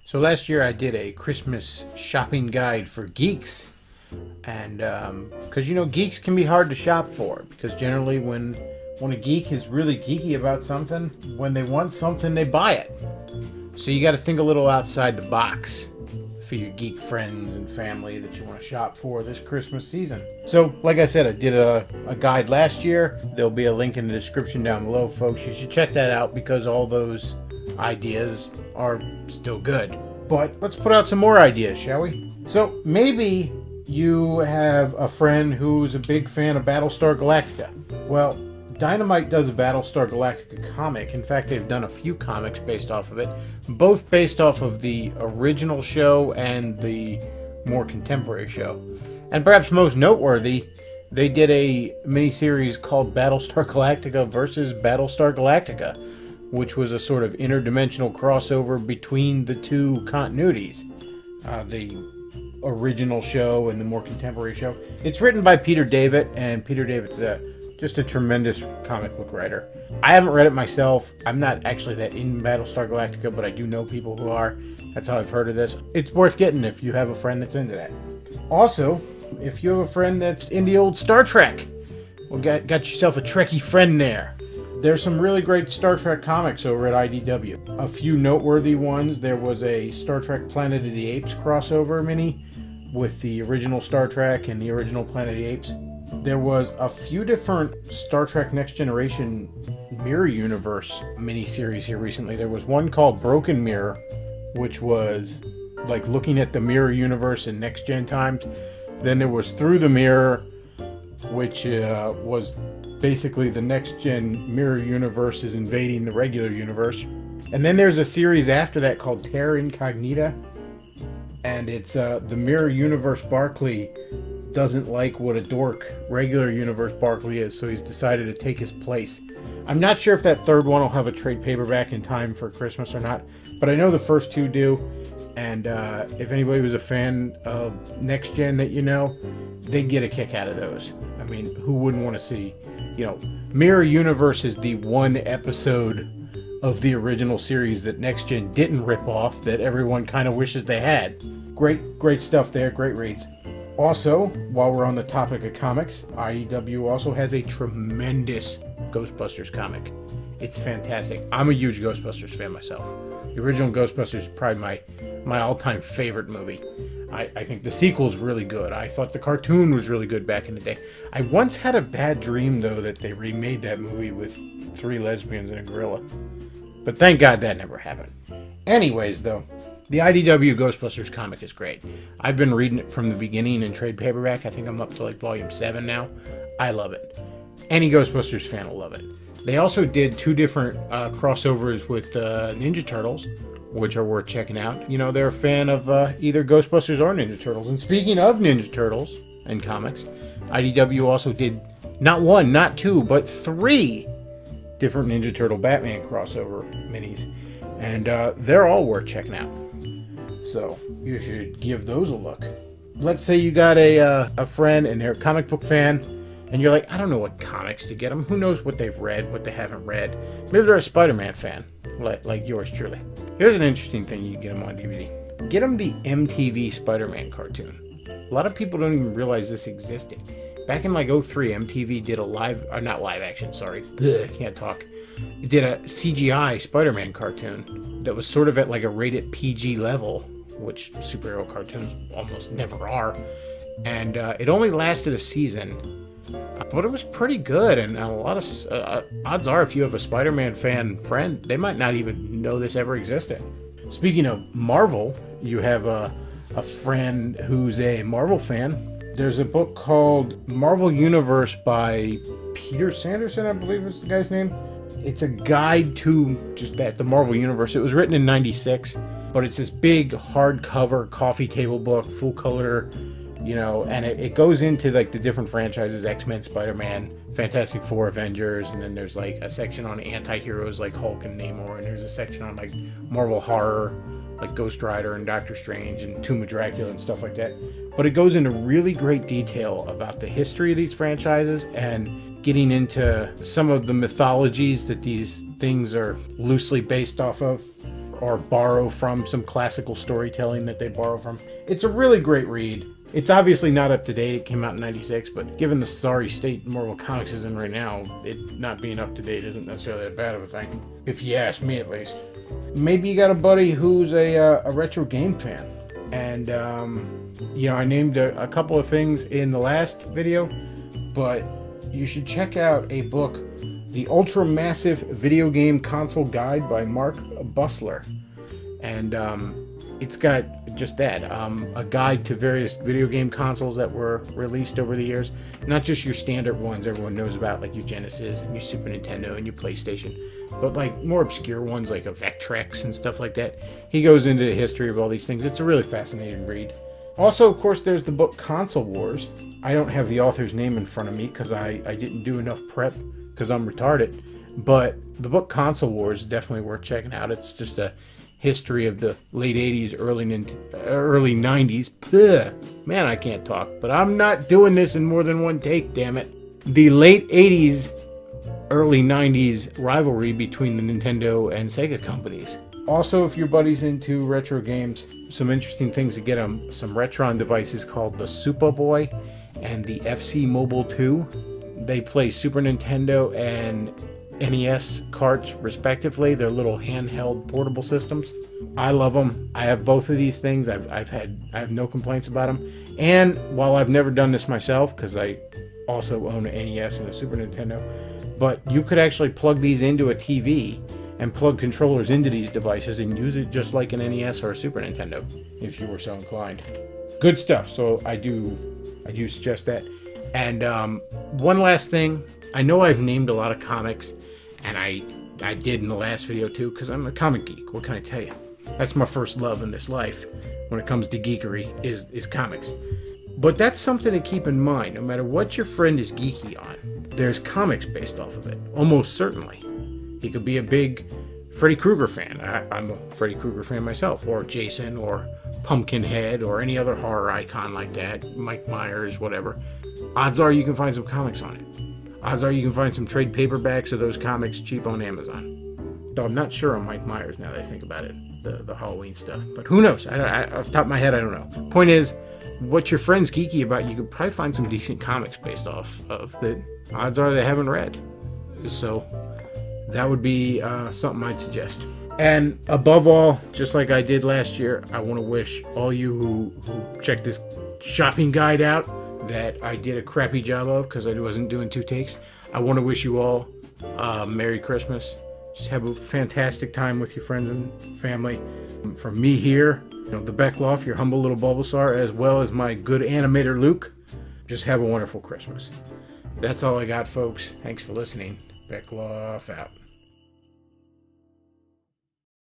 So last year I did a Christmas shopping guide for geeks, and because geeks can be hard to shop for, because generally when a geek is really geeky about something, when they want something they buy it. So you got to think a little outside the box for your geek friends and family that you want to shop for this Christmas season. So like I said, I did a guide last year. There'll be a link in the description down below, folks. You should check that out because all those ideas are still good. But let's put out some more ideas, shall we? So maybe you have a friend who's a big fan of Battlestar Galactica. Well, Dynamite does a Battlestar Galactica comic. In fact, they've done a few comics based off of it, both based off of the original show and the more contemporary show. And perhaps most noteworthy, they did a miniseries called Battlestar Galactica versus Battlestar Galactica, which was a sort of interdimensional crossover between the two continuities, the original show and the more contemporary show. It's written by Peter David, and Peter David's just a tremendous comic book writer. I haven't read it myself. I'm not actually that in Battlestar Galactica, but I do know people who are. That's how I've heard of this. It's worth getting if you have a friend that's into that. Also, if you have a friend that's in the old Star Trek, well, got yourself a Trekkie friend there. There's some really great Star Trek comics over at IDW. A few noteworthy ones. There was a Star Trek Planet of the Apes crossover mini with the original Star Trek and the original Planet of the Apes. There was a few different Star Trek Next Generation Mirror Universe miniseries here recently. There was one called Broken Mirror, which was like looking at the Mirror Universe in Next Gen times. Then there was Through the Mirror, which was basically the Next Gen Mirror Universe is invading the regular universe. And then there's a series after that called Terra Incognita, and it's the Mirror Universe Barclay doesn't like what a dork regular universe Barclay is, so he's decided to take his place. I'm not sure if that third one will have a trade paperback in time for Christmas or not, but I know the first two do. And if anybody was a fan of Next Gen that they'd get a kick out of those. I mean, who wouldn't want to see, Mirror Universe is the one episode of the original series that Next Gen didn't rip off that everyone kind of wishes they had. Great stuff there, great reads. Also, while we're on the topic of comics, IDW also has a tremendous Ghostbusters comic. It's fantastic. I'm a huge Ghostbusters fan myself. The original Ghostbusters is probably my all-time favorite movie. I think the sequel's really good. I thought the cartoon was really good back in the day. I once had a bad dream, though, that they remade that movie with 3 lesbians and a gorilla. But thank God that never happened. Anyways, though, the IDW Ghostbusters comic is great. I've been reading it from the beginning in trade paperback. I think I'm up to like volume 7 now. I love it. Any Ghostbusters fan will love it. They also did 2 different crossovers with Ninja Turtles, which are worth checking out. They're a fan of either Ghostbusters or Ninja Turtles. And speaking of Ninja Turtles and comics, IDW also did not 1, not 2, but 3 different Ninja Turtle Batman crossover minis. And they're all worth checking out. So you should give those a look. Let's say you got a friend and they're a comic book fan, and you're like, I don't know what comics to get them. Who knows what they've read, what they haven't read. Maybe they're a Spider-Man fan, like yours truly. Here's an interesting thing you can get them on DVD. Get them the MTV Spider-Man cartoon. A lot of people don't even realize this existed. Back in like 03, MTV did a not live action, sorry. Can't talk. It did a CGI Spider-Man cartoon that was sort of at like a rated PG level, which superhero cartoons almost never are. And it only lasted a season, but it was pretty good. And a lot of odds are, if you have a Spider-Man fan friend, they might not even know this ever existed. Speaking of Marvel, you have a friend who's a Marvel fan. There's a book called Marvel Universe by Peter Sanderson, I believe is the guy's name. It's a guide to just the Marvel Universe. It was written in '96, but it's this big hardcover coffee table book, full color, and it goes into like the different franchises: X-Men, Spider-Man, Fantastic Four, Avengers, and then there's like a section on anti-heroes like Hulk and Namor, and there's a section on like Marvel horror, like Ghost Rider and Doctor Strange and Tomb of Dracula and stuff like that. But it goes into really great detail about the history of these franchises and getting into some of the mythologies that these things are loosely based off of. or borrow from some classical storytelling that they borrow from. It's a really great read. It's obviously not up to date. It came out in '96, but given the sorry state Marvel Comics is in right now, it not being up to date isn't necessarily that bad of a thing, if you ask me at least. Maybe you got a buddy who's a retro game fan, and you know, I named a couple of things in the last video, but you should check out a book, The Ultra Massive Video Game Console Guide by Mark Bussler, and it's got just that, a guide to various video game consoles that were released over the years. Not just your standard ones everyone knows about, like your Genesis and your Super Nintendo and your PlayStation, but like more obscure ones like a Vectrex and stuff like that. He goes into the history of all these things. It's a really fascinating read. Also, of course, there's the book Console Wars. I don't have the author's name in front of me because I didn't do enough prep because I'm retarded. But the book Console Wars is definitely worth checking out. It's just a history of the late 80s, early 90s. Ugh, man, I can't talk. But I'm not doing this in more than one take, damn it. The late 80s, early 90s rivalry between the Nintendo and Sega companies. Also, if your buddy's into retro games, some interesting things to get them. Some Retron devices called the Superboy and the FC Mobile 2. They play Super Nintendo and NES carts respectively. They're little handheld portable systems. I love them. I have both of these things. I have no complaints about them. And while I've never done this myself, because I also own an NES and a Super Nintendo, but you could actually plug these into a TV and plug controllers into these devices and use it just like an NES or a Super Nintendo, if you were so inclined. Good stuff. So I do suggest that. And one last thing. I know I've named a lot of comics, and I did in the last video too, because I'm a comic geek. What can I tell you? That's my first love in this life when it comes to geekery is comics. But that's something to keep in mind. No matter what your friend is geeky on, there's comics based off of it, almost certainly. He could be a big Freddy Krueger fan. I'm a Freddy Krueger fan myself, or Jason, or Pumpkinhead, or any other horror icon like that, Mike Myers, whatever. Odds are you can find some comics on it. Odds are you can find some trade paperbacks of those comics cheap on Amazon. Though I'm not sure on Mike Myers now that I think about it, the Halloween stuff. But who knows? Off the top of my head, I don't know. Point is, what your friend's geeky about, you could probably find some decent comics based off of that. Odds are they haven't read. So that would be something I'd suggest. And above all, just like I did last year, I want to wish all you who checked this shopping guide out that I did a crappy job of because I wasn't doing 2 takes. I want to wish you all Merry Christmas. Just have a fantastic time with your friends and family. From me here, the Beckloff, your humble little Bulbasaur, as well as my good animator Luke, just have a wonderful Christmas. That's all I got, folks. Thanks for listening. Beckloff out.